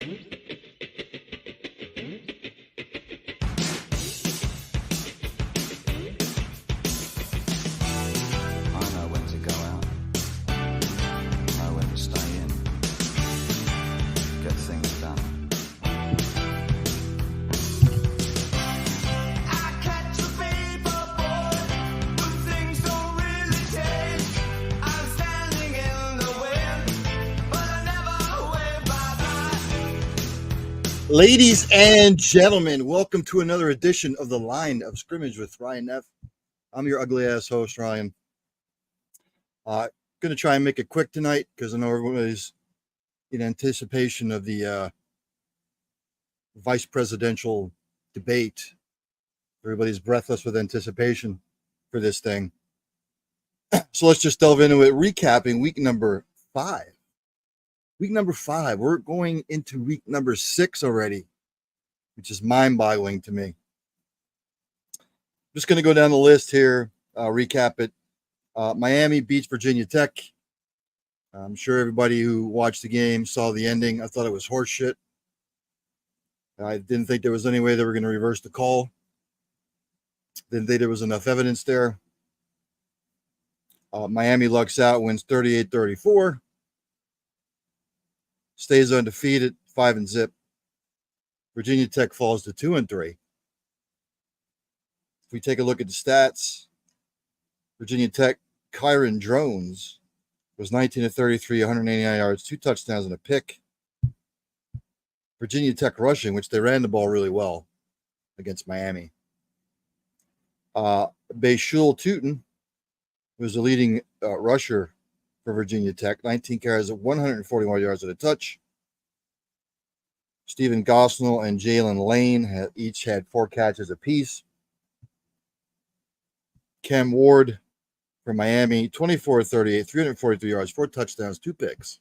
know when to go out. I know when to stay in. Get things done. Ladies and gentlemen, welcome to another edition of the Line of Scrimmage with Ryan F. I'm your ugly ass host, Ryan. Going to try and make it quick tonight because I know everybody's in anticipation of the vice presidential debate. Everybody's breathless with anticipation for this thing. So let's just delve into it. Recapping week number 5. Week number 5. We're going into week number 6 already, which is mind-boggling to me. Just going to go down the list here, recap it. Miami beats Virginia Tech. I'm sure everybody who watched the game saw the ending. I thought it was horseshit. I didn't think there was any way they were going to reverse the call. Didn't think there was enough evidence there. Miami lucks out, wins 38-34. Stays undefeated, 5-0. Virginia Tech falls to 2-3. If we take a look at the stats, Virginia Tech, Kyron Drones was 19-33, 189 yards, 2 touchdowns and a pick. Virginia Tech rushing, which they ran the ball really well against Miami. Bayshul Tootin was the leading rusher for Virginia Tech, 19 carries at 141 yards at a touch. Stephen Gosnell and Jalen Lane each had 4 catches apiece. Cam Ward from Miami, 24-38, 343 yards, 4 touchdowns, 2 picks.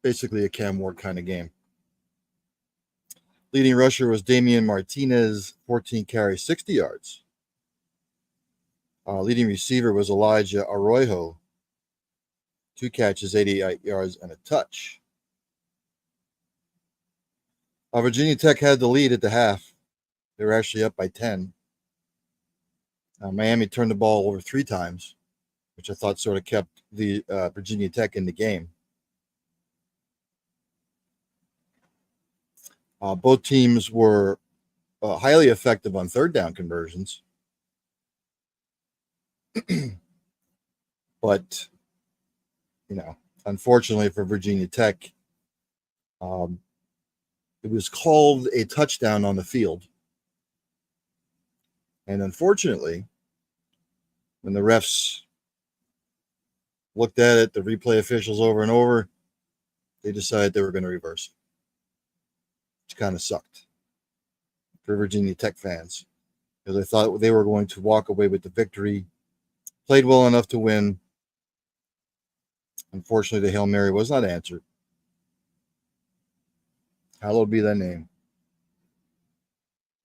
Basically a Cam Ward kind of game. Leading rusher was Damian Martinez, 14 carries, 60 yards. Leading receiver was Elijah Arroyo, 2 catches, 88 yards, and a touch. Virginia Tech had the lead at the half. They were actually up by 10. Miami turned the ball over 3 times, which I thought sort of kept the Virginia Tech in the game. Both teams were highly effective on third down conversions. But, unfortunately for Virginia Tech, it was called a touchdown on the field. And unfortunately, when the refs looked at it, the replay officials over and over, they decided they were going to reverse it, which kind of sucked for Virginia Tech fans because they thought they were going to walk away with the victory. Played well enough to win. Unfortunately, the Hail Mary was not answered. Hallowed be thy name.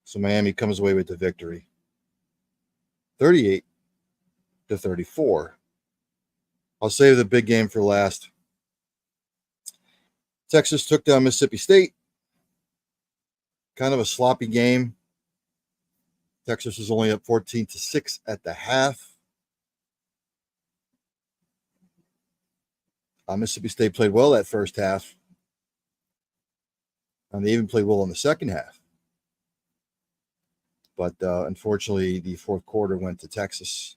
So Miami comes away with the victory. 38-34. I'll save the big game for last. Texas took down Mississippi State. Kind of a sloppy game. Texas was only up 14-6 at the half. Mississippi State played well that first half. And they even played well in the second half. But unfortunately, the fourth quarter went to Texas.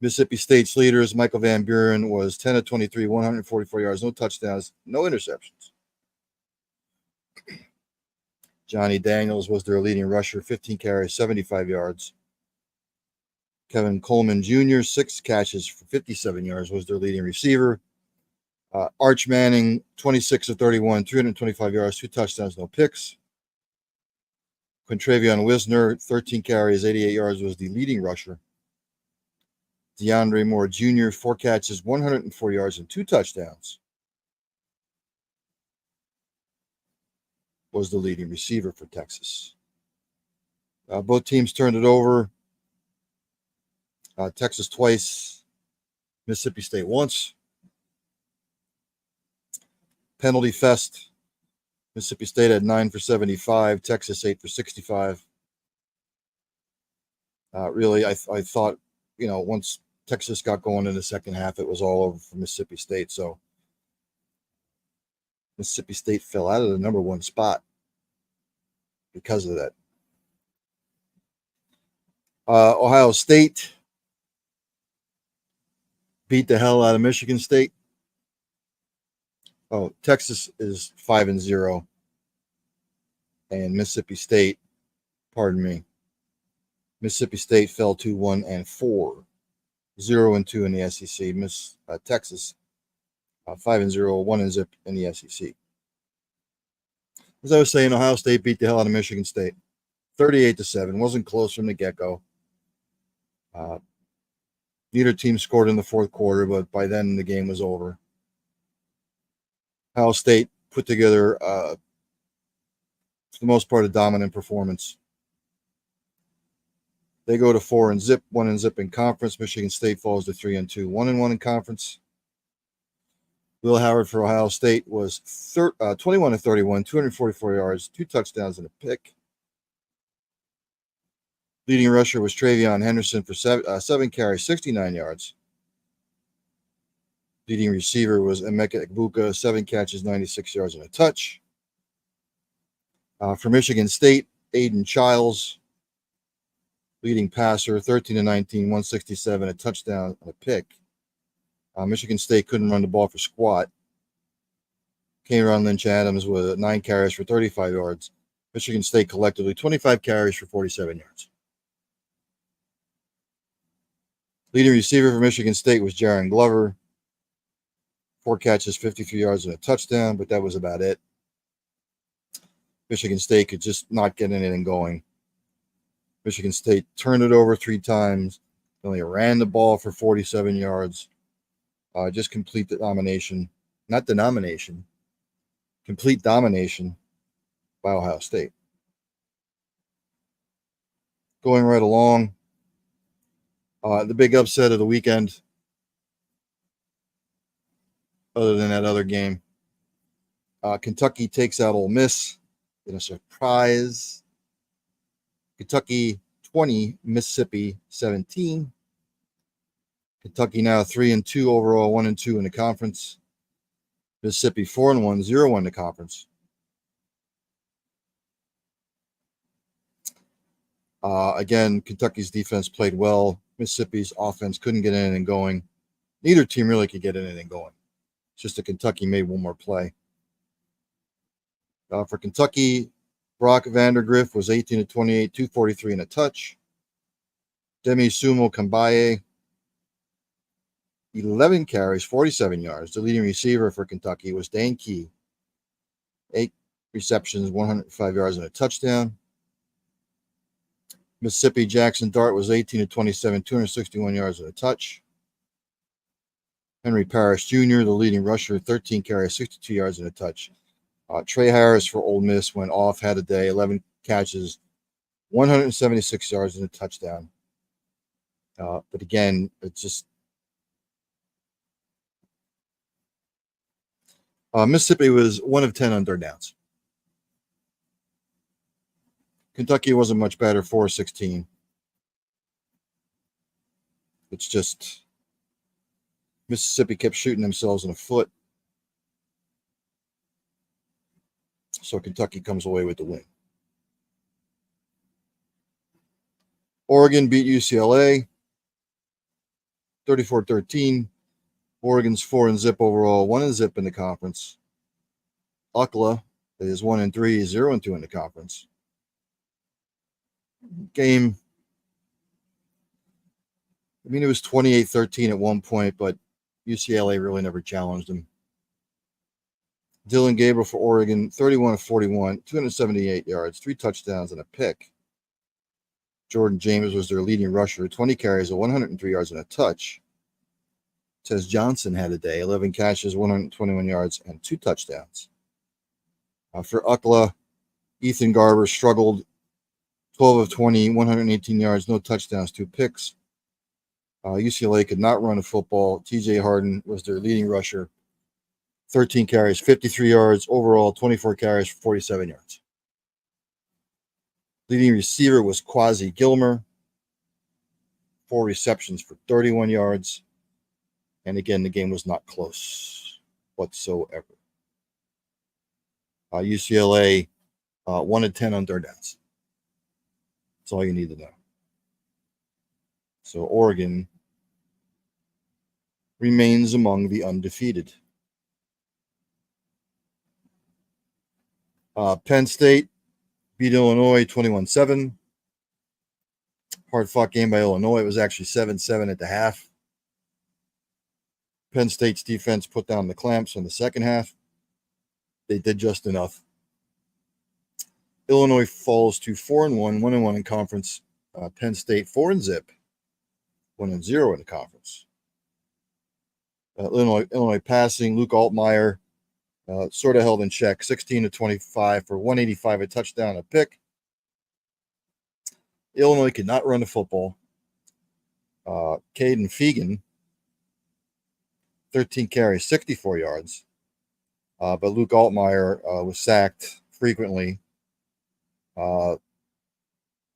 Mississippi State's leaders, Michael Van Buren, was 10-23, 144 yards, no touchdowns, no interceptions. Johnny Daniels was their leading rusher, 15 carries, 75 yards. Kevin Coleman Jr., 6 catches for 57 yards, was their leading receiver. Arch Manning, 26-31, 325 yards, 2 touchdowns, no picks. Quintravion Wisner, 13 carries, 88 yards, was the leading rusher. DeAndre Moore Jr., 4 catches, 104 yards, and 2 touchdowns, was the leading receiver for Texas. Both teams turned it over. Texas twice, Mississippi State once. Penalty fest. Mississippi State had 9 for 75. Texas 8 for 65. Really, I thought, once Texas got going in the second half, it was all over for Mississippi State. So Mississippi State fell out of the number 1 spot because of that. Ohio State beat the hell out of Michigan State. Oh, Texas is 5-0, and Mississippi State, Mississippi State fell to 1-4, 0-2 in the SEC. Texas 5-0, 1-0 in the SEC. As I was saying, Ohio State beat the hell out of Michigan State, 38-7. Wasn't close from the get-go. Neither team scored in the fourth quarter, but by then the game was over. Ohio State put together, for the most part, a dominant performance. They go to 4-0, 1-0 in conference. Michigan State falls to 3-2, 1-1 in conference. Will Howard for Ohio State was 21-31, 244 yards, 2 touchdowns and a pick. Leading rusher was Travion Henderson for 7 carries, 69 yards. Leading receiver was Emeka Egbuka, 7 catches, 96 yards and a touch. For Michigan State, Aiden Childs, leading passer, 13-19, 167, a touchdown and a pick. Michigan State couldn't run the ball for squat. Cameron Lynch-Adams with 9 carries for 35 yards. Michigan State collectively 25 carries for 47 yards. Leading receiver for Michigan State was Jaron Glover. 4 catches, 53 yards, and a touchdown, but that was about it. Michigan State could just not get anything going. Michigan State turned it over 3 times. Only ran the ball for 47 yards. Just complete domination. Not denomination. Complete domination by Ohio State. Going right along. The big upset of the weekend, other than that other game, Kentucky takes out Ole Miss in a surprise. Kentucky 20, Mississippi 17. Kentucky now 3-2 overall, 1-2 in the conference. Mississippi 4-1, 0-1 in the conference. Again, Kentucky's defense played well. Mississippi's offense couldn't get anything going. Neither team really could get anything going. It's just that Kentucky made one more play. For Kentucky, Brock Vandergriff was 18-28, 243 and a touch. Demi Sumo Kambaye, 11 carries, 47 yards. The leading receiver for Kentucky was Dane Key. 8 receptions, 105 yards and a touchdown. Mississippi Jackson Dart was 18-27, 261 yards and a touch. Henry Parrish Jr., the leading rusher, 13 carries, 62 yards and a touch. Trey Harris for Ole Miss went off, had a day, 11 catches, 176 yards and a touchdown. But again, it's just Mississippi was 1 of 10 on third downs. Kentucky wasn't much better, 4-16. It's just Mississippi kept shooting themselves in the foot. So Kentucky comes away with the win. Oregon beat UCLA 34-13. Oregon's 4-0 overall, 1-0 in the conference. UCLA is 1-3, 0-2 in the conference. Game, I mean, it was 28-13 at one point, but UCLA really never challenged them. Dylan Gabriel for Oregon, 31-41, 278 yards, 3 touchdowns and a pick. Jordan James was their leading rusher, 20 carries, 103 yards and a touch. Tez Johnson had a day, 11 catches, 121 yards, and 2 touchdowns. For UCLA, Ethan Garber struggled, 12 of 20, 118 yards, no touchdowns, 2 picks. UCLA could not run a football. TJ Harden was their leading rusher, 13 carries, 53 yards. Overall, 24 carries for 47 yards. Leading receiver was Quasi Gilmer. 4 receptions for 31 yards. And again, the game was not close whatsoever. UCLA 1-10 on third downs. That's all you need to know. So Oregon remains among the undefeated. Penn State beat Illinois 21-7. Hard-fought game by Illinois. It was actually 7-7 at the half. Penn State's defense put down the clamps in the second half. They did just enough. Illinois falls to 4-1, 1-1 in conference. Penn State 4-zip, 1-0 in the conference. Illinois passing, Luke Altmaier sort of held in check, 16-25 for 185, a touchdown, a pick. Illinois could not run the football. Caden Fegan, 13 carries, 64 yards. But Luke Altmaier was sacked frequently.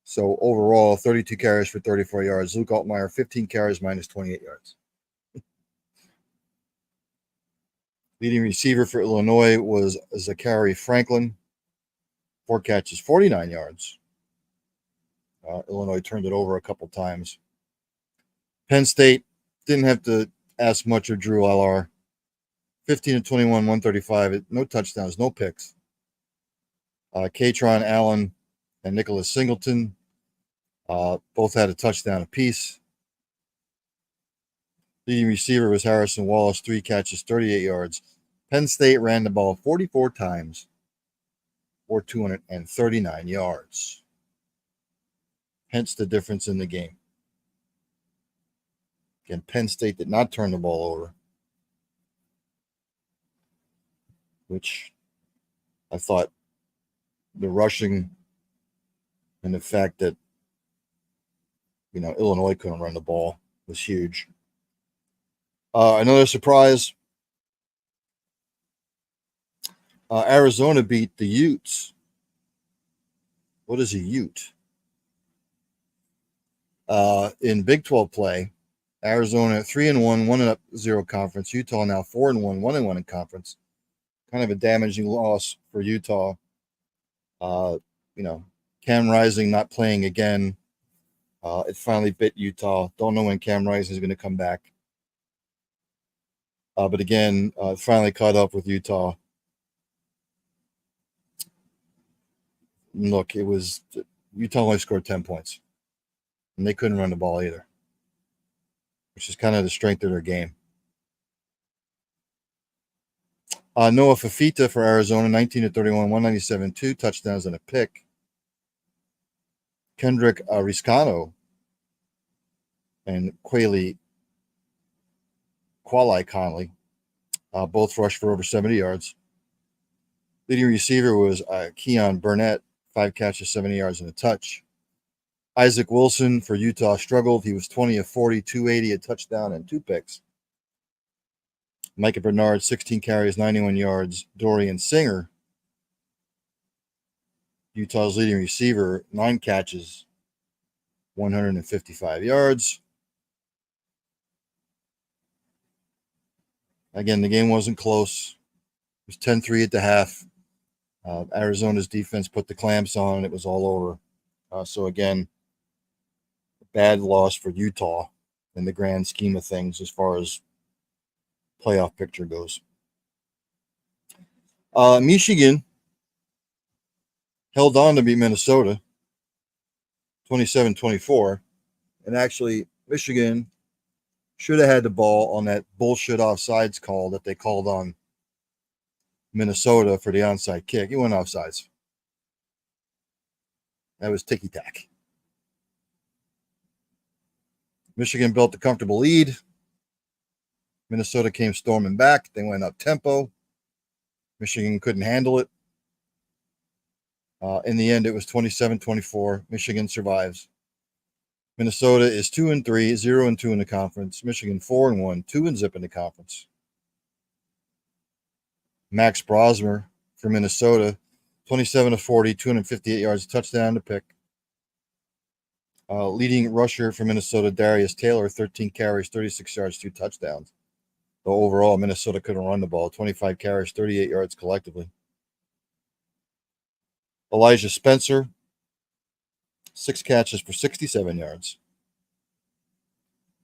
So overall, 32 carries for 34 yards. Luke Altmaier, 15 carries, minus 28 yards. Leading receiver for Illinois was Zachary Franklin. 4 catches, 49 yards. Illinois turned it over a couple times. Penn State didn't have to ask much of Drew Allar. 15-21, 135. No touchdowns, no picks. Katron Allen and Nicholas Singleton both had a touchdown apiece. Leading receiver was Harrison Wallace, 3 catches, 38 yards. Penn State ran the ball 44 times for 239 yards. Hence the difference in the game. Again, Penn State did not turn the ball over, which I thought the rushing and the fact that, Illinois couldn't run the ball was huge. Another surprise, Arizona beat the Utes. What is a Ute? In Big 12 play, Arizona 3-1, 1-0 conference. Utah now 4-1, 1-1 in conference. Kind of a damaging loss for Utah. Cam Rising not playing again. It finally bit Utah. Don't know when Cam Rising is going to come back. But again, finally caught up with Utah. Look, it was Utah only scored 10 points. And they couldn't run the ball either, which is kind of the strength of their game. Noah Fafita for Arizona, 19-31, 197, 2 touchdowns and a pick. Kendrick Riscano and Quali Conley both rushed for over 70 yards. Leading receiver was Keon Burnett, 5 catches, 70 yards and a touch. Isaac Wilson for Utah struggled. He was 20 of 40, 280, a touchdown and 2 picks. Micah Bernard, 16 carries, 91 yards. Dorian Singer, Utah's leading receiver, 9 catches, 155 yards. Again, the game wasn't close. It was 10-3 at the half. Arizona's defense put the clamps on, and it was all over. So again, bad loss for Utah in the grand scheme of things as far as playoff picture goes. Michigan held on to beat Minnesota 27-24. And actually, Michigan should have had the ball on that bullshit offsides call that they called on Minnesota for the onside kick. It went offsides. That was ticky-tack. Michigan built a comfortable lead. Minnesota came storming back. They went up tempo. Michigan couldn't handle it. In the end, it was 27-24. Michigan survives. Minnesota is 2-3, 0-2 in the conference. Michigan 4-1, 2-zip in the conference. Max Brosmer for Minnesota, 27 of 40, 258 yards, a touchdown to pick. Leading rusher for Minnesota, Darius Taylor, 13 carries, 36 yards, 2 touchdowns. Though overall, Minnesota couldn't run the ball, 25 carries, 38 yards collectively. Elijah Spencer, 6 catches for 67 yards.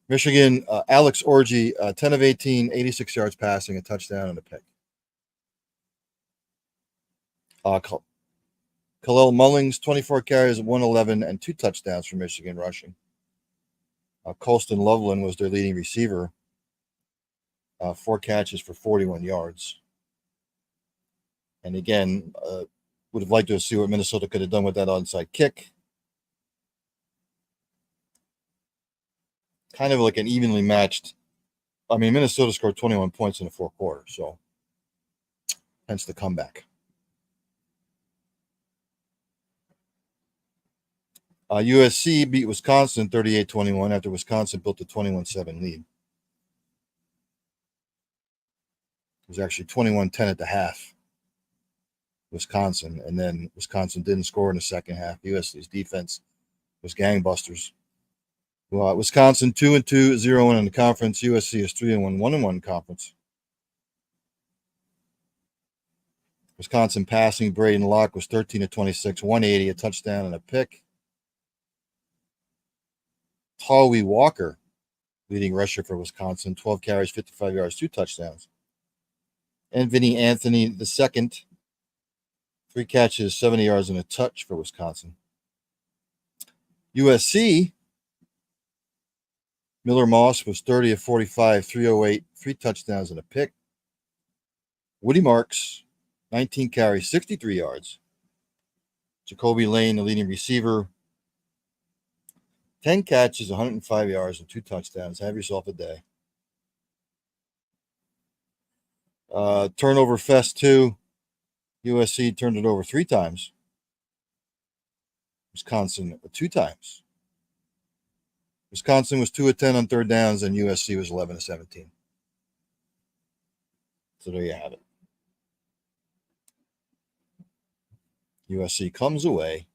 Michigan, Alex Orji, 10 of 18, 86 yards passing, a touchdown and a pick. Khalil Mullings, 24 carries, 111, and 2 touchdowns for Michigan rushing. Colston Loveland was their leading receiver, 4 catches for 41 yards. And again, would have liked to see what Minnesota could have done with that onside kick. Kind of like an evenly matched. I mean, Minnesota scored 21 points in the fourth quarter, so hence the comeback. USC beat Wisconsin 38-21 after Wisconsin built a 21-7 lead. It was actually 21-10 at the half, Wisconsin, and then Wisconsin didn't score in the second half. USC's defense was gangbusters. Wisconsin 2-2, 0-1 in the conference. USC is 3-1, 1-1 conference. Wisconsin passing, Braden Locke was 13 of 26, 180, a touchdown and a pick. Tawi Walker, leading rusher for Wisconsin, 12 carries, 55 yards, 2 touchdowns. And Vinny Anthony II, 3 catches, 70 yards, and a touch for Wisconsin. USC, Miller Moss was 30 of 45, 308, 3 touchdowns, and a pick. Woody Marks, 19 carries, 63 yards. Jacoby Lane, the leading receiver, 10 catches, 105 yards, and 2 touchdowns. Have yourself a day. Turnover fest 2. USC turned it over 3 times. Wisconsin 2 times. Wisconsin was 2 of 10 on third downs, and USC was 11 of 17. So there you have it. USC comes away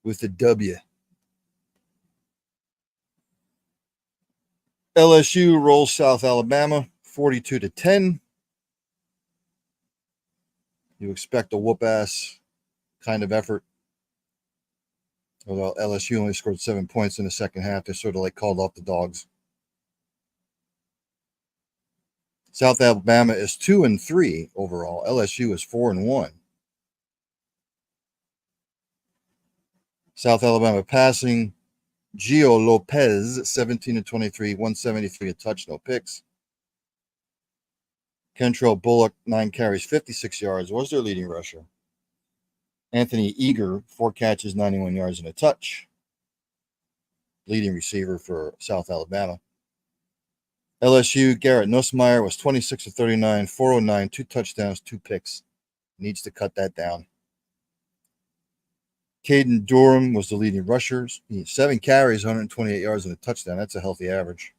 with the W. LSU rolls South Alabama 42-10. You expect a whoop-ass kind of effort. Although LSU only scored 7 points in the second half, they sort of like called off the dogs. South Alabama is 2-3 overall. LSU is 4-1. South Alabama passing, Gio Lopez, 17-23, 173, a touch, no picks. Kentrell Bullock, 9 carries, 56 yards, was their leading rusher. Anthony Eager, 4 catches, 91 yards, and a touch. Leading receiver for South Alabama. LSU, Garrett Nussmeier was 26 of 39, 409, 2 touchdowns, 2 picks. Needs to cut that down. Caden Durham was the leading rusher. 7 carries, 128 yards, and a touchdown. That's a healthy average.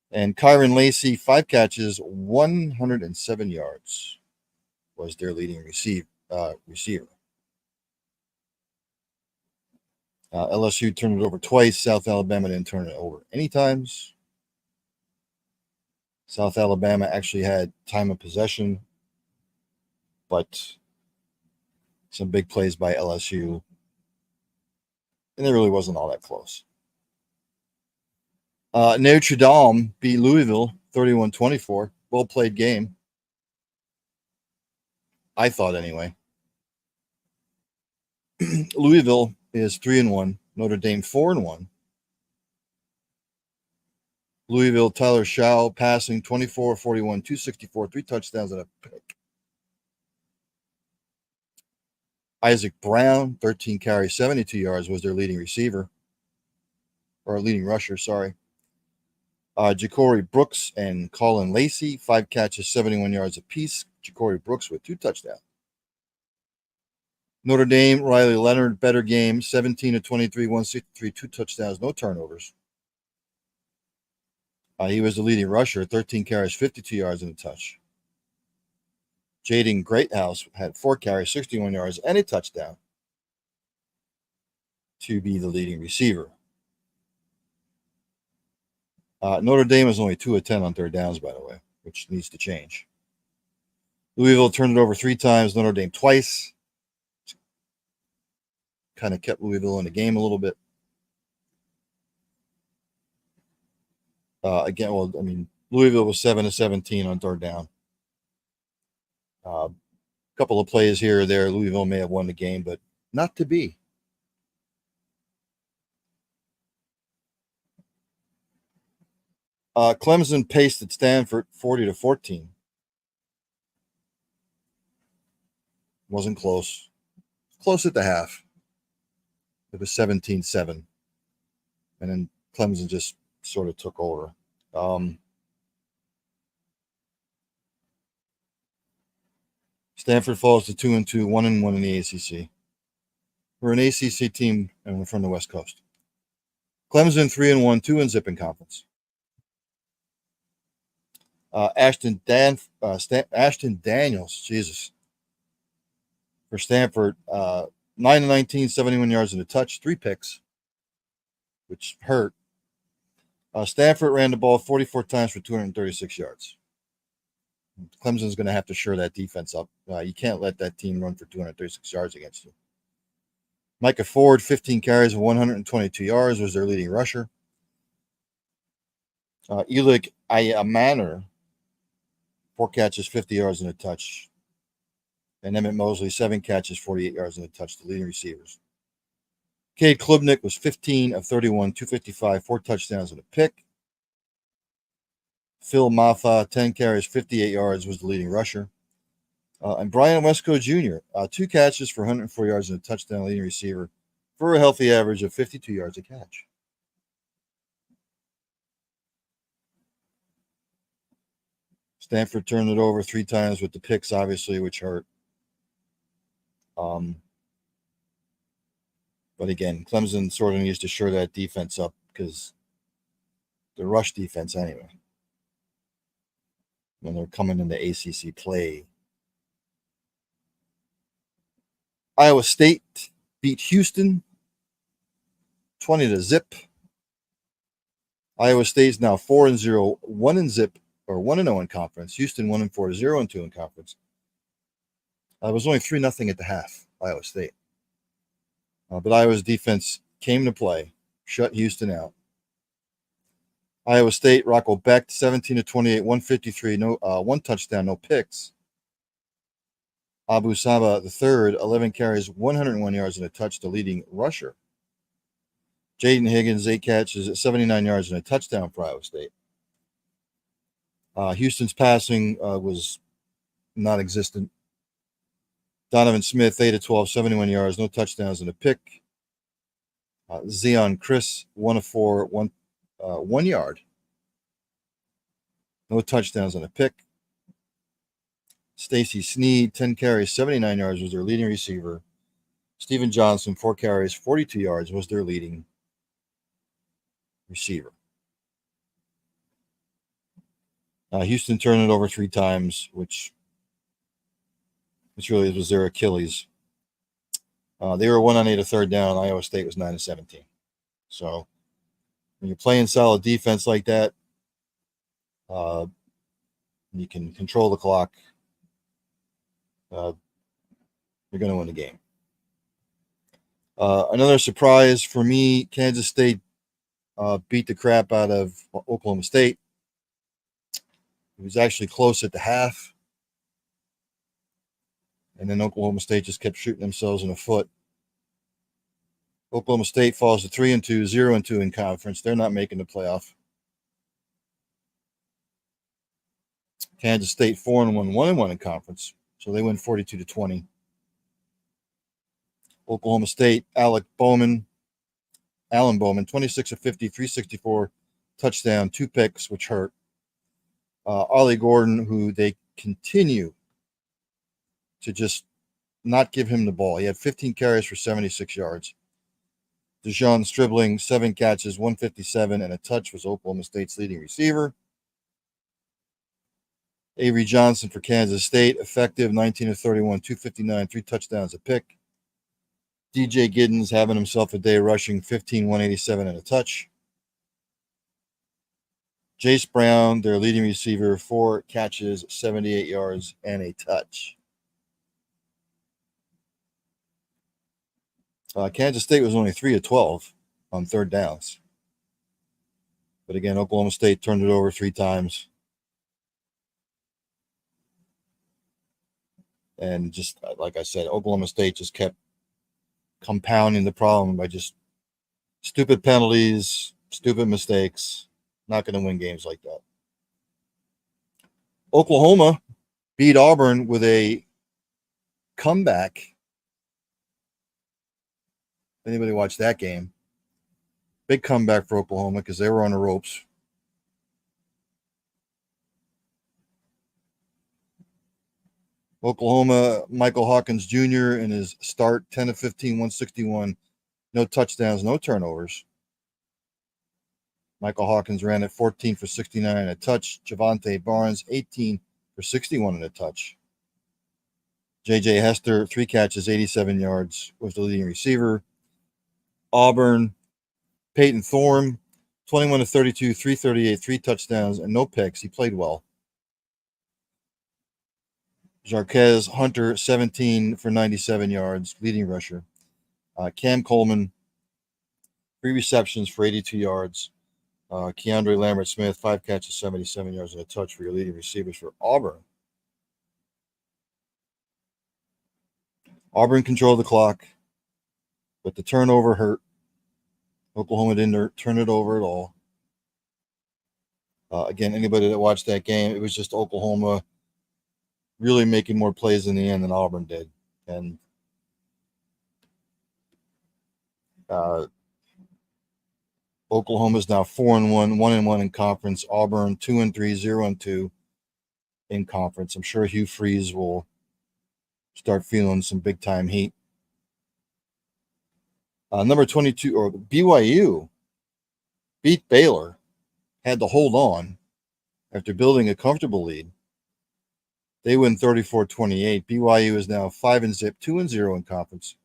And Kyron Lacey, 5 catches, 107 yards, was their leading receiver. LSU turned it over twice. South Alabama didn't turn it over any times. South Alabama actually had time of possession, but some big plays by LSU, and it really wasn't all that close. Notre Dame beat Louisville 31-24. Well-played game. I thought anyway. Louisville is 3-1. Notre Dame 4-1. Louisville, Tyler Shaw passing 24-41, 264, 3 touchdowns and a pick. Isaac Brown, 13 carries, 72 yards, was their leading receiver. Or leading rusher, sorry. Ja'Cory Brooks and Colin Lacey, 5 catches, 71 yards apiece. Ja'Cory Brooks with 2 touchdowns. Notre Dame, Riley Leonard, better game, 17-23, 163, 2 touchdowns, no turnovers. He was the leading rusher, 13 carries, 52 yards and a touch. Jaden Greathouse had 4 carries, 61 yards, and a touchdown to be the leading receiver. Notre Dame is only 2 of 10 on third downs, by the way, which needs to change. Louisville turned it over 3 times, Notre Dame twice. Kind of kept Louisville in the game a little bit. Louisville was 7 of 17 on third down. A couple of plays here or there, Louisville may have won the game, but not to be. Clemson pasted Stanford 40-14. Wasn't close. Close at the half. It was 17-7. And then Clemson just sort of took over. Stanford falls to 2-2, 1-1 in the ACC. We're an ACC team and we're from the West Coast. Clemson 3-1, 2-0 in conference. Ashton Daniels, Jesus, for Stanford, 9-19, 71 yards and a touch, 3 picks, which hurt. Stanford ran the ball 44 times for 236 yards. Clemson's going to have to shore that defense up. You can't let that team run for 236 yards against you. Micah Ford, 15 carries of 122 yards, was their leading rusher. Elik Ayamaner, 4 catches, 50 yards and a touch. And Emmett Mosley, 7 catches, 48 yards and a touch, the leading receivers. Cade Klubnik was 15 of 31, 255, 4 touchdowns and a pick. Phil Maffa, 10 carries, 58 yards, was the leading rusher. And Brian Wesco Jr., 2 catches for 104 yards and a touchdown, leading receiver, for a healthy average of 52 yards a catch. Stanford turned it over 3 times with the picks, obviously, which hurt. But again, Clemson sort of needs to shore that defense up because the rush defense anyway, when they're coming into ACC play. Iowa State beat Houston 20-0. Iowa State's now 4-0, 1-0 in conference. Houston 1-4, 0-2 in conference. It was only 3-0 at the half, Iowa State. But Iowa's defense came to play, shut Houston out. Iowa State, Rocco Becht, 17-28, 153, 1 touchdown, no picks. Abu Saba III, 11 carries, 101 yards and a touch, the leading rusher. Jaden Higgins, 8 catches at 79 yards and a touchdown for Iowa State. Houston's passing was non-existent. Donovan Smith, 8-12, 71 yards, no touchdowns and a pick. Zion Chris, 1-4, 1 yard. No touchdowns and a pick. Stacy Sneed, 10 carries, 79 yards, was their leading receiver. Steven Johnson, 4 carries, 42 yards, was their leading receiver. Houston turned it over 3 times, which really was their Achilles. They were 1-8 of third down. Iowa State was 9-17. So when you're playing solid defense like that, you can control the clock. You're going to win the game. Another surprise for me, Kansas State beat the crap out of Oklahoma State. It was actually close at the half. And then Oklahoma State just kept shooting themselves in the foot. Oklahoma State falls to 3-2, 0-2 in conference. They're not making the playoff. Kansas State 4-1, 1-1 in conference. So they win 42-20. Oklahoma State, Alan Bowman, 26 of 50, 364, touchdown, 2 picks, which hurt. Ollie Gordon, who they continue to just not give him the ball. He had 15 carries for 76 yards. Dejon Stribling, 7 catches, 157, and a touch, was Oklahoma State's leading receiver. Avery Johnson for Kansas State, effective 19 of 31, 259, 3 touchdowns, a pick. DJ Giddens having himself a day, rushing 15, 187 and a touch. Jace Brown, their leading receiver, 4 catches, 78 yards, and a touch. Kansas State was only 3 of 12 on third downs. But again, Oklahoma State turned it over 3 times. And just like I said, Oklahoma State just kept compounding the problem by just stupid penalties, stupid mistakes. Not going to win games like that. Oklahoma beat Auburn with a comeback. Anybody watch that game? Big comeback for Oklahoma because they were on the ropes. Oklahoma, Michael Hawkins Jr. in his start, 10 of 15, 161, no touchdowns, no turnovers. Michael Hawkins ran at 14 for 69 and a touch. Javante Barnes, 18 for 61 and a touch. J.J. Hester, 3 catches, 87 yards, was the leading receiver. Auburn, Peyton Thorne, 21 of 32, 338, 3 touchdowns, and no picks. He played well. Jarquez Hunter, 17 for 97 yards, leading rusher. Cam Coleman, 3 receptions for 82 yards. Keandre Lambert-Smith, 5 catches, 77 yards, and a touch for your leading receivers for Auburn. Auburn controlled the clock, but the turnover hurt. Oklahoma didn't turn it over at all. Again, anybody that watched that game, it was just Oklahoma really making more plays in the end than Auburn did. And Oklahoma is now 4-1, 1-1 in conference. Auburn 2-3, 0-2 in conference. I'm sure Hugh Freeze will start feeling some big time heat. Number 22, or BYU, beat Baylor, had to hold on after building a comfortable lead. They win 34-28. BYU is now 5-0, 2-0 in conference.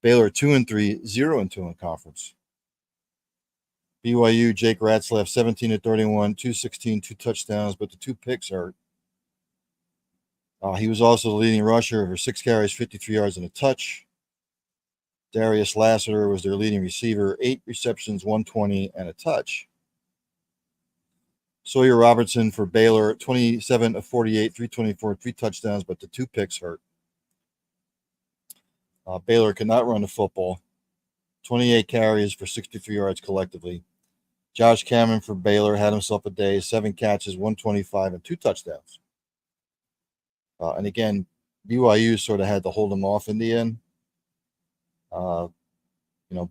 Baylor 2-3, 0-2 in conference. BYU, Jake Ratzlaff, 17 of 31, 216, 2 touchdowns, but the 2 picks hurt. He was also the leading rusher over 6 carries, 53 yards, and a touch. Darius Lassiter was their leading receiver, 8 receptions, 120, and a touch. Sawyer Robertson for Baylor, 27 of 48, 324, 3 touchdowns, but the 2 picks hurt. Baylor could not run the football. 28 carries for 63 yards collectively. Josh Cameron for Baylor had himself a day, 7 catches, 125, and 2 touchdowns. And again, BYU sort of had to hold them off in the end.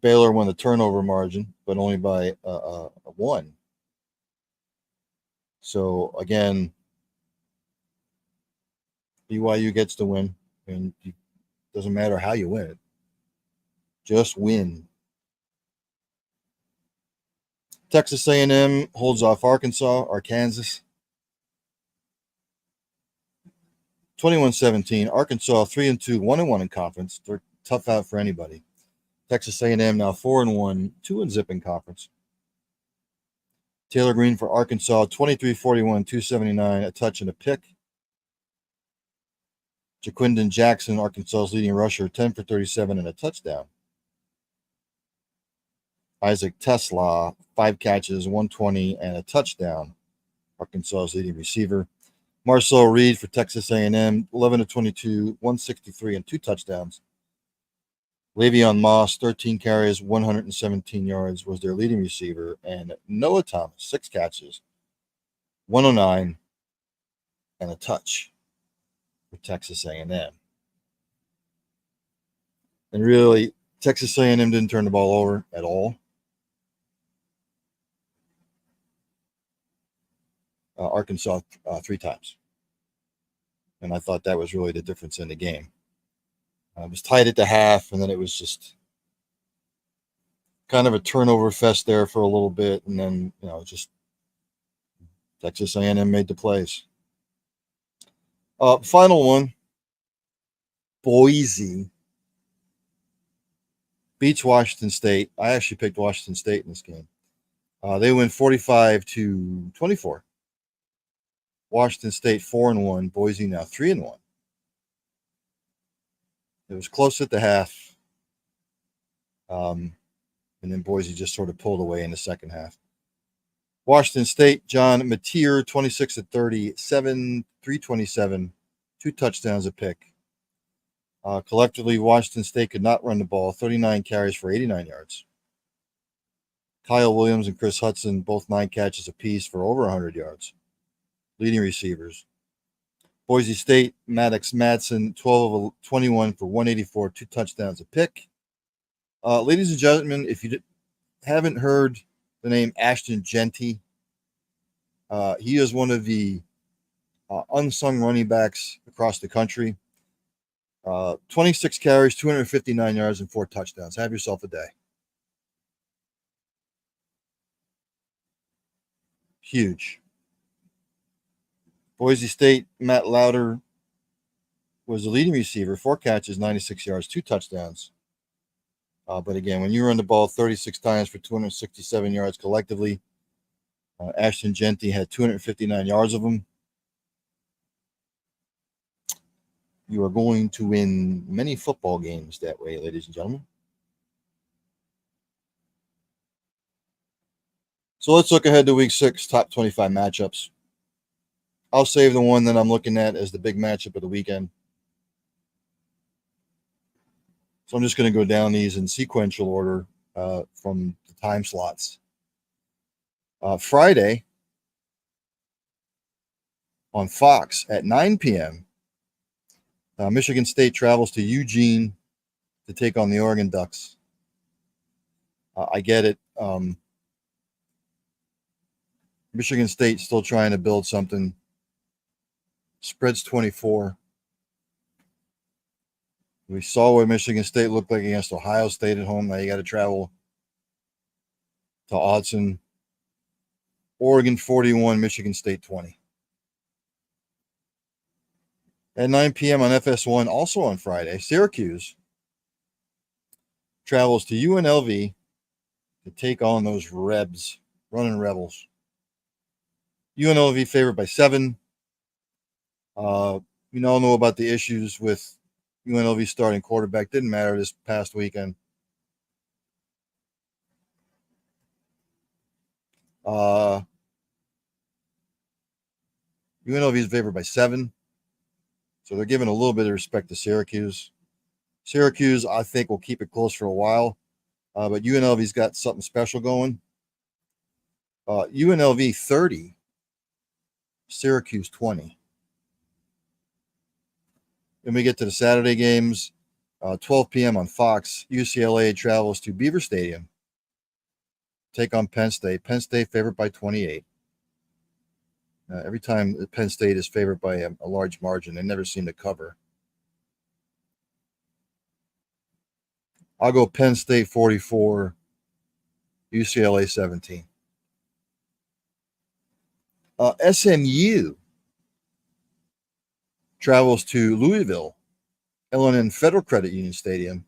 Baylor won the turnover margin, but only by 1. So again, BYU gets the win, and it doesn't matter how you win it. Just win. Texas A&M holds off Arkansas. 21-17. Arkansas 3-2, 1-1 in conference. They're tough out for anybody. Texas A&M now 4-1, 2-0 in conference. Taylor Green for Arkansas, 23-41, 279, a touch and a pick. Jaquindon Jackson, Arkansas's leading rusher, 10 for 37 and a touchdown. Isaac Tesla, 5 catches, 120 and a touchdown. Arkansas's leading receiver. Marcel Reed for Texas A&M, 11 of 22, 163 and 2 touchdowns. Le'Veon Moss, 13 carries, 117 yards, was their leading receiver. And Noah Thomas, 6 catches, 109 and a touch for Texas A&M. And really, Texas A&M didn't turn the ball over at all. Arkansas 3 times. And I thought that was really the difference in the game. It was tight at the half, and then it was just kind of a turnover fest there for a little bit, and then just Texas A&M made the plays. Final one. Boise beats Washington State. I actually picked Washington State in this game. They win 45-24. Washington State 4-1. Boise now 3-1. It was close at the half, and then Boise just sort of pulled away in the second half. Washington State, John Mateer, 26-30, 327, 2 touchdowns a pick. Collectively, Washington State could not run the ball, 39 carries for 89 yards. Kyle Williams and Chris Hudson, both 9 catches apiece for over 100 yards. Leading receivers. Boise State, Maddox Madsen, 12 of 21 for 184, 2 touchdowns a pick. Ladies and gentlemen, if you haven't heard the name Ashton Jeanty, he is one of the unsung running backs across the country. 26 carries, 259 yards, and 4 touchdowns. Have yourself a day. Huge. Boise State, Matt Lauder was the leading receiver, 4 catches, 96 yards, 2 touchdowns. But again, when you run the ball 36 times for 267 yards collectively, Ashton Jeanty had 259 yards of them. You are going to win many football games that way, ladies and gentlemen. So let's look ahead to week 6, top 25 matchups. I'll save the one that I'm looking at as the big matchup of the weekend. So I'm just going to go down these in sequential order from the time slots. Friday on Fox at 9 p.m., Michigan State travels to Eugene to take on the Oregon Ducks. I get it. Michigan State still trying to build something. Spreads 24. We saw what Michigan State looked like against Ohio State at home. Now you got to travel to Autzen. Oregon 41, Michigan State 20. At 9 p.m. on FS1, also on Friday, Syracuse travels to UNLV to take on those Rebs, running Rebels. UNLV favored by 7. We all know about the issues with UNLV starting quarterback. Didn't matter this past weekend. UNLV is favored by 7. So they're giving a little bit of respect to Syracuse. Syracuse, I think, will keep it close for a while. But UNLV's got something special going. UNLV 30, Syracuse 20. Then we get to the Saturday games. 12 p.m. on Fox, UCLA travels to Beaver Stadium. Take on Penn State. Penn State favored by 28. Every time Penn State is favored by a large margin, they never seem to cover. I'll go Penn State 44, UCLA 17. SMU travels to Louisville, L&N Federal Credit Union Stadium.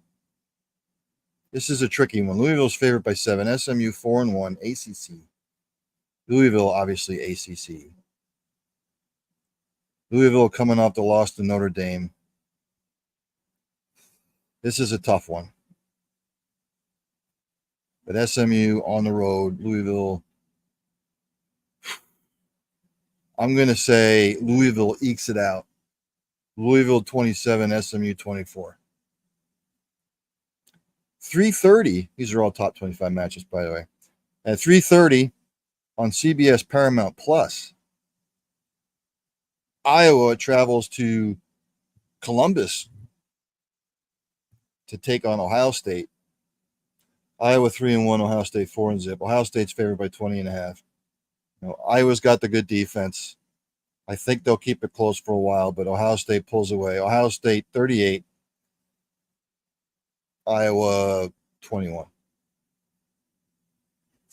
This is a tricky one. Louisville's favored by 7. SMU 4-1, ACC. Louisville, obviously, ACC. Louisville coming off the loss to Notre Dame. This is a tough one. But SMU on the road, Louisville. I'm going to say Louisville ekes it out. Louisville 27, SMU 24. 3:30. These are all top 25 matches, by the way. At 3:30 on CBS Paramount Plus, Iowa travels to Columbus to take on Ohio State. Iowa 3-1, Ohio State 4-0. Ohio State's favored by 20.5. Iowa's got the good defense. I think they'll keep it close for a while, but Ohio State pulls away. Ohio State 38, Iowa 21.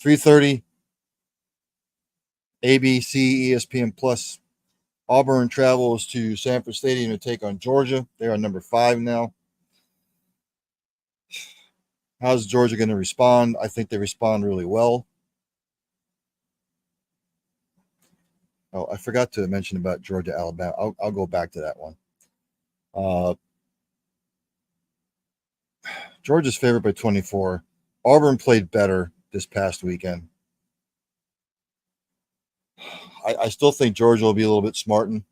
3:30, ABC, ESPN Plus, Auburn travels to Sanford Stadium to take on Georgia. They're on number 5 now. How's Georgia going to respond? I think they respond really well. Oh, I forgot to mention about Georgia, Alabama. I'll go back to that one. Georgia's favored by 24. Auburn played better this past weekend. I still think Georgia will be a little bit smartened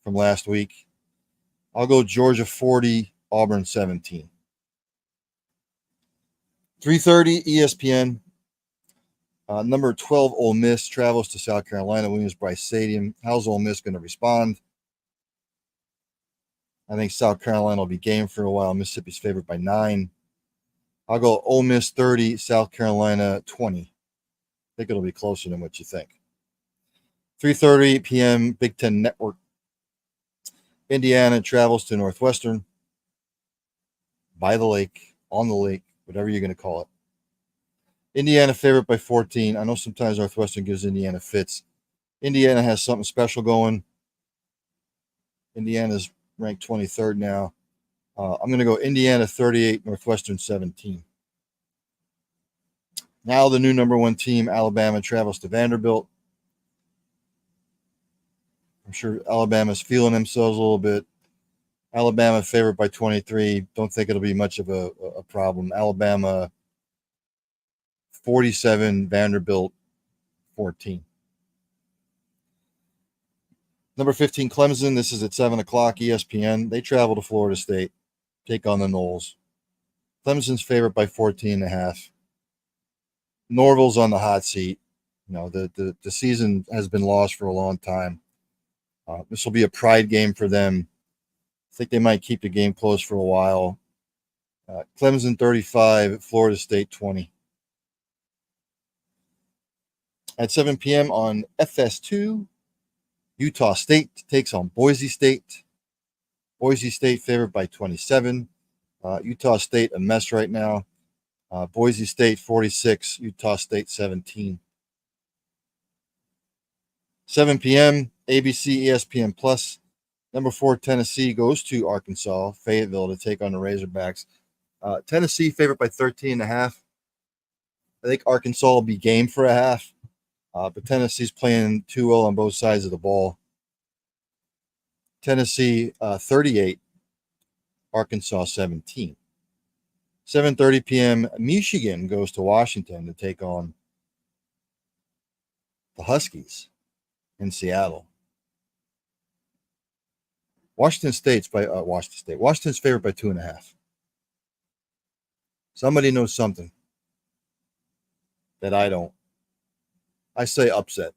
from last week. I'll go Georgia 40, Auburn 17. 3:30 ESPN. Number 12 Ole Miss travels to South Carolina, Williams-Brice Stadium. How's Ole Miss going to respond? I think South Carolina will be game for a while. Mississippi's favored by 9. I'll go Ole Miss 30, South Carolina 20. I think it'll be closer than what you think. 3:30 p.m. Big Ten Network. Indiana travels to Northwestern. By the lake, on the lake, whatever you're going to call it. Indiana favored by 14. I know sometimes Northwestern gives Indiana fits. Indiana has something special going. Indiana's ranked 23rd now. I'm going to go Indiana 38, Northwestern 17. Now the new number 1 team, Alabama, travels to Vanderbilt. I'm sure Alabama's feeling themselves a little bit. Alabama favored by 23. Don't think it'll be much of a problem. Alabama 47, Vanderbilt 14. Number 15, Clemson. This is at 7 o'clock, ESPN. They travel to Florida State, take on the Noles. Clemson's favored by 14.5. Norville's on the hot seat. The season has been lost for a long time. This will be a pride game for them. I think they might keep the game close for a while. Clemson 35, Florida State 20. At 7 p.m. on FS2, Utah State takes on Boise State. Boise State favored by 27. Utah State a mess right now. Boise State 46, Utah State 17. 7 p.m. ABC ESPN Plus. Number 4 Tennessee goes to Arkansas, Fayetteville, to take on the Razorbacks. Tennessee favored by 13.5. I think Arkansas will be game for a half. But Tennessee's playing too well on both sides of the ball. Tennessee 38, Arkansas 17. 7:30 p.m. Michigan goes to Washington to take on the Huskies in Seattle. Washington's favored by 2.5. Somebody knows something that I don't. I say upset.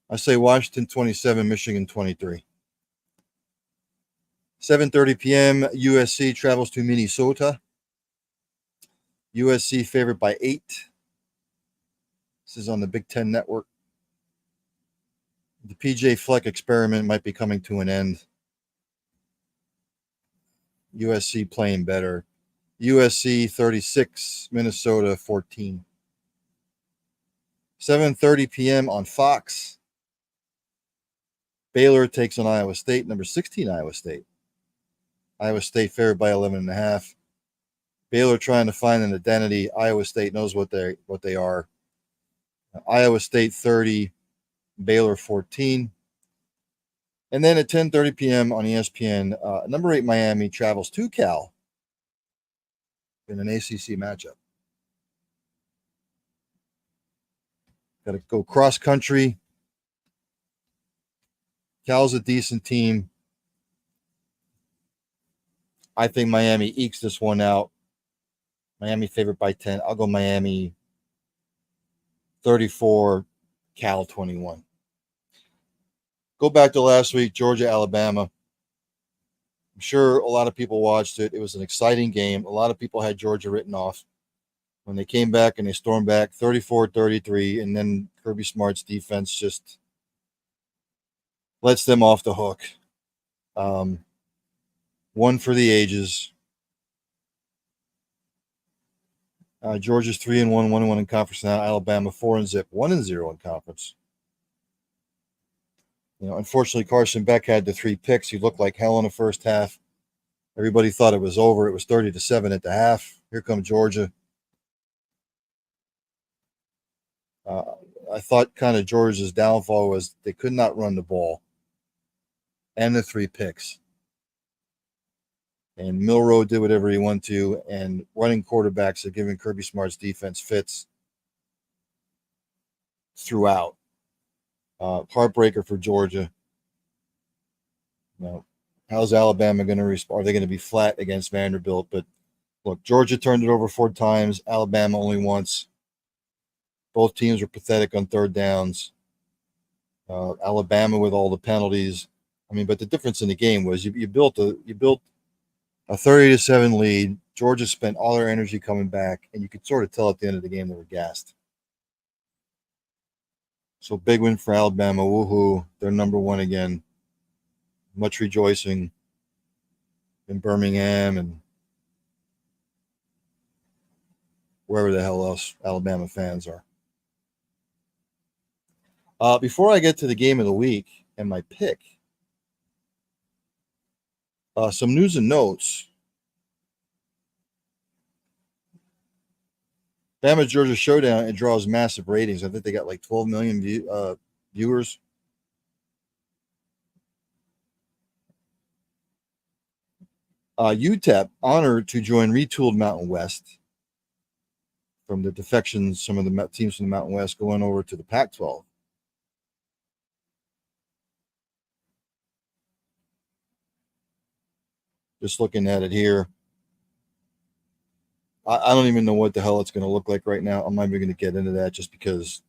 I say Washington 27, Michigan 23. 7:30 p.m. USC travels to Minnesota. USC favored by 8. This is on the Big Ten Network. The PJ Fleck experiment might be coming to an end. USC playing better. USC 36, Minnesota 14. 7:30 p.m. on Fox. Baylor takes on Iowa State, number 16 Iowa State. Iowa State favored by 11.5. Baylor trying to find an identity. Iowa State knows what they are. Iowa State 30, Baylor 14. And then at 10:30 p.m. on ESPN, number 8 Miami travels to Cal in an ACC matchup. Got to go cross country. Cal's a decent team. I think Miami ekes this one out. Miami favored by 10. I'll go Miami 34, Cal 21. Go back to last week, Georgia, Alabama. I'm sure a lot of people watched it. It was an exciting game. A lot of people had Georgia written off. When they came back and they stormed back 34-33, and then Kirby Smart's defense just lets them off the hook. One for the ages. Georgia's 3-1, 1-1 in conference now. Alabama 4-0, 1-0 in conference. Unfortunately, Carson Beck had the 3 picks. He looked like hell in the first half. Everybody thought it was over. It was 30-7 at the half. Here comes Georgia. Uh, I thought kind of Georgia's downfall was they could not run the ball and the 3 picks. And Milroe did whatever he wanted to, and running quarterbacks are giving Kirby Smart's defense fits throughout. Heartbreaker for Georgia. How's Alabama going to respond? Are they going to be flat against Vanderbilt? But look, Georgia turned it over 4 times. Alabama only once. Both teams were pathetic on third downs. Alabama with all the penalties. But the difference in the game was you built a 30-7 lead. Georgia spent all their energy coming back, and you could sort of tell at the end of the game they were gassed. So big win for Alabama. Woohoo. They're number 1 again. Much rejoicing in Birmingham and wherever the hell else Alabama fans are. Before I get to the game of the week and my pick, some news and notes. Bama Georgia Showdown, it draws massive ratings. I think they got like 12 million viewers. UTEP honored to join retooled Mountain West from the defections. Some of the teams from the Mountain West going over to the Pac-12. Just looking at it here. I don't even know what the hell it's going to look like right now. I'm not even going to get into that just because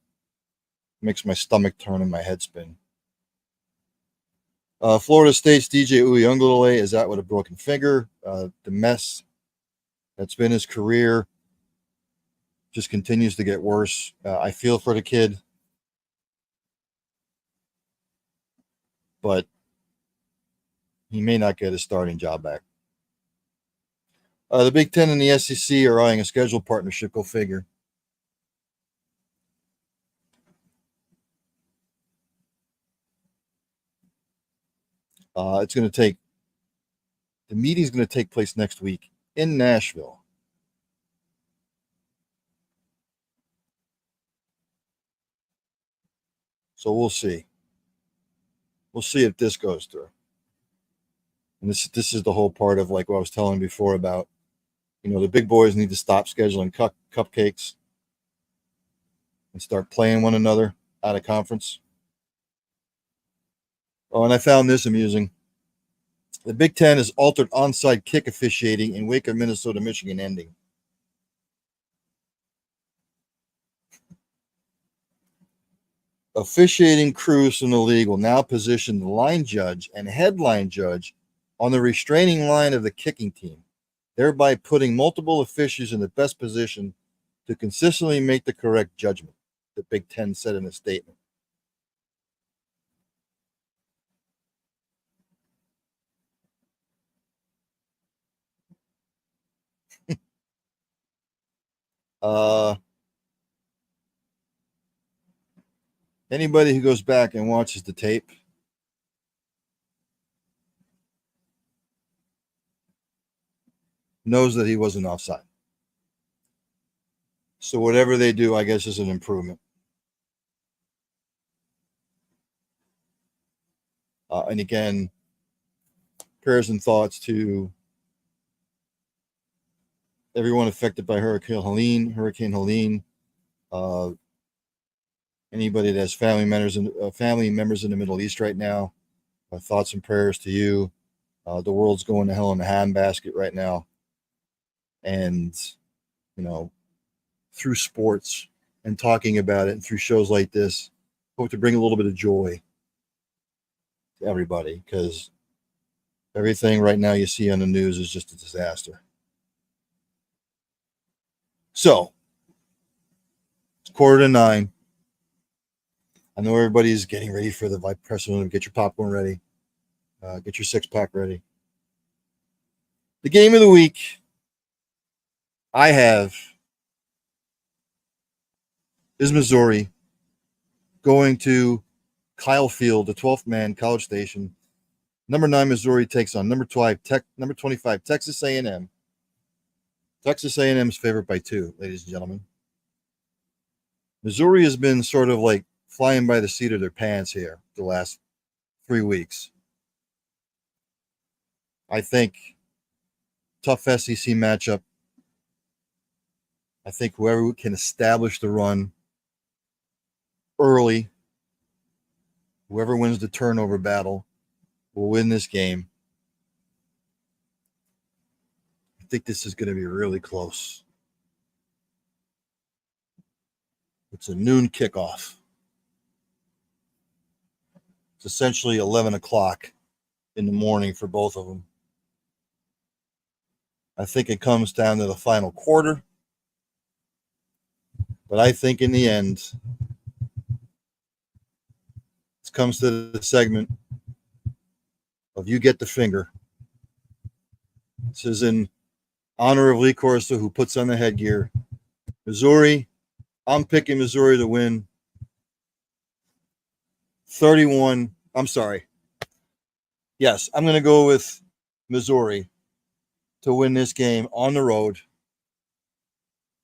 it makes my stomach turn and my head spin. Florida State's DJ Uiagalelei is out with a broken finger. The mess that's been his career just continues to get worse. I feel for the kid, but he may not get his starting job back. The Big Ten and the SEC are eyeing a schedule partnership. Go figure. The meeting's going to take place next week in Nashville. So we'll see. We'll see if this goes through. And this is the whole part of like what I was telling before about, the big boys need to stop scheduling cupcakes and start playing one another out of conference. Oh, and I found this amusing. The Big Ten has altered onside kick officiating in wake of Minnesota-Michigan ending. Officiating crews in the league will now position the line judge and headline judge on the restraining line of the kicking team, thereby putting multiple officials in the best position to consistently make the correct judgment, the Big Ten said in a statement. Anybody who goes back and watches the tape knows that he wasn't offside. So whatever they do, I guess, is an improvement. And again, prayers and thoughts to everyone affected by Hurricane Helene. Anybody that has family members in the Middle East right now, thoughts and prayers to you. The world's going to hell in a handbasket right now, and through sports and talking about it, and through shows like this, hope to bring a little bit of joy to everybody, because everything right now you see on the news is just a disaster. So it's 8:45. I know everybody's getting ready for the press room. Get your popcorn ready. Get your 6-pack ready. The game of the week I have is Missouri going to Kyle Field, the 12th man, College Station. Number 9, Missouri takes on number 25, Texas A&M. Texas A&M is favored by 2, ladies and gentlemen. Missouri has been sort of like flying by the seat of their pants here the last 3 weeks. I think tough SEC matchup. I think whoever can establish the run early, whoever wins the turnover battle, will win this game. I think this is going to be really close. It's a noon kickoff. It's essentially 11 o'clock in the morning for both of them. I think it comes down to the final quarter. But I think in the end, it comes to the segment of you get the finger. This is in honor of Lee Corso, who puts on the headgear. Missouri, I'm picking Missouri to win 31. I'm sorry. Yes, I'm going to go with Missouri to win this game on the road.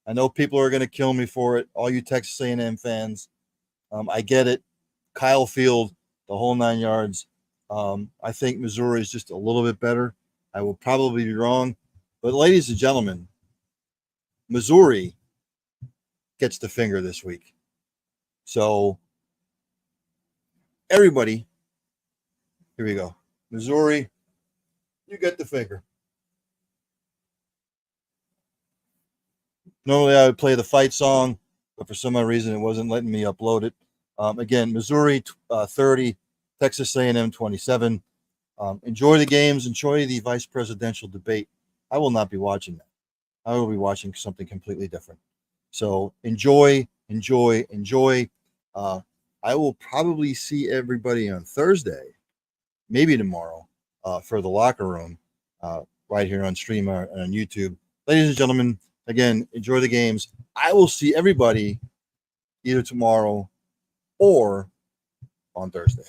I know people are going to kill me for it, all you Texas A&M fans. I get it. Kyle Field, the whole 9 yards. I think Missouri is just a little bit better. I will probably be wrong. But ladies and gentlemen, Missouri gets the finger this week. So everybody, here we go. Missouri, you get the finger. Normally I would play the fight song, but for some odd reason it wasn't letting me upload it. Again, Missouri 30, Texas A&M 27. Enjoy the games. Enjoy the vice presidential debate. I will not be watching that. I will be watching something completely different. So enjoy. I will probably see everybody on Thursday, maybe tomorrow, for the locker room, right here on stream on YouTube. Ladies and gentlemen, again, enjoy the games. I will see everybody either tomorrow or on Thursday.